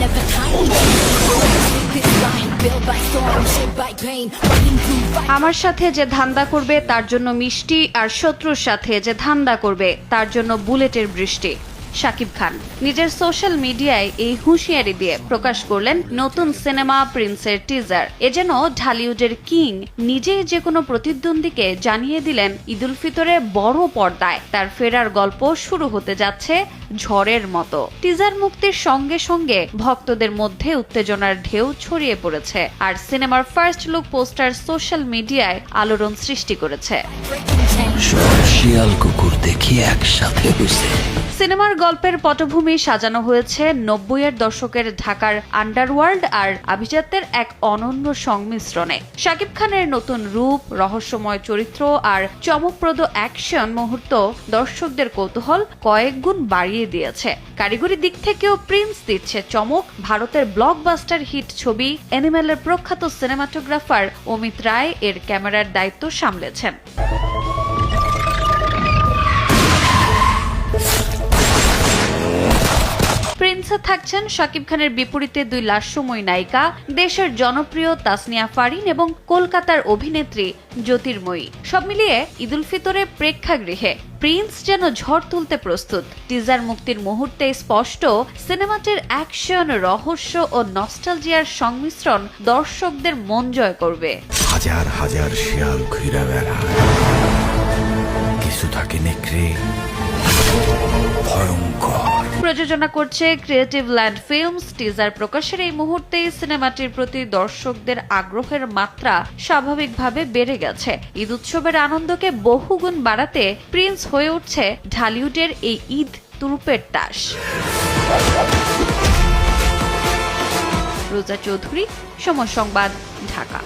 never kind. This line built by storm, shaped by pain, running through fire. আমার সাথে যে ধান্দা করবে তার জন্য মিষ্টি, আর শত্রুর সাথে যে ধান্দা করবে তার জন্য বুলেটের বৃষ্টি। শাকিব খান নিজের সোশ্যাল মিডিয়ায় এই হুঁশিয়ারি দিয়ে প্রকাশ করলেন নতুন সিনেমা প্রিন্সের টিজার। এ যেন ঢালিউডের কিং নিজেই যে কোনো প্রতিদ্বন্দ্বীকে জানিয়ে দিলেন ঈদুল ফিতরে বড় পর্দায় তার ফেরার গল্প শুরু হতে যাচ্ছে ঝড়ের মতো। টিজার মুক্তির সঙ্গে সঙ্গে ভক্তদের মধ্যে উত্তেজনার ঢেউ ছড়িয়ে পড়েছে, আর সিনেমার ফার্স্ট লুক পোস্টার সোশ্যাল মিডিয়ায় আলোড়ন সৃষ্টি করেছে। শিয়াল কুকুর দেখি একসাথে হয়েছে। সিনেমার গল্পের পটভূমি সাজানো হয়েছে ৯০-এর দশকের ঢাকার আন্ডারওয়ার্ল্ড আর আভিজাত্যের এক অনন্য সংমিশ্রণে। শাকিব খানের নতুন রূপ, রহস্যময় চরিত্র আর চমকপ্রদ অ্যাকশন মুহূর্ত দর্শকদের কৌতূহল কয়েক গুণ বাড়িয়ে দিয়েছে। কারিগরি দিক থেকেও প্রিন্স দিচ্ছে চমক। ভারতের ব্লকবাস্টার হিট ছবি অ্যানিমেলের প্রখ্যাত সিনেমাটোগ্রাফার অমিত রায় এর ক্যামেরার দায়িত্ব সামলেছেন। প্রিন্সে থাকছেন শাকিব খানের বিপরীতে দুই লাস্যময়ী নায়িকা, দেশের জনপ্রিয় তাসনিয়া ফারিন এবং কলকাতার অভিনেত্রী জ্যোতির্ময়ী। সব মিলিয়ে ঈদুল ফিতরে প্রেক্ষাগৃহে প্রিন্স যেন ঝড় তুলতে প্রস্তুত। টিজার মুক্তির মুহূর্তে স্পষ্ট সিনেমাটির অ্যাকশন, রহস্য ও নস্টালজিয়ার সংমিশ্রণ দর্শকদের মন জয় করবে। হাজার হাজার শিয়াল ঘুরে বেড়ায়, কিছু থাকে নেকড়ে, ভয়ঙ্কর। প্রযোজনা করছে ক্রিয়েটিভ ল্যান্ড ফিল্মস। টিজার প্রকাশের এই মুহূর্তেই সিনেমাটির প্রতি দর্শকদের আগ্রহের মাত্রা স্বাভাবিকভাবে বেড়ে গেছে। ঈদ উৎসবের আনন্দকে বহুগুণ বাড়াতে প্রিন্স হয়ে উঠছে ঢালিউডের এই ঈদ তুরুপের তাস। রোজা চৌধুরী, সময় সংবাদ, ঢাকা।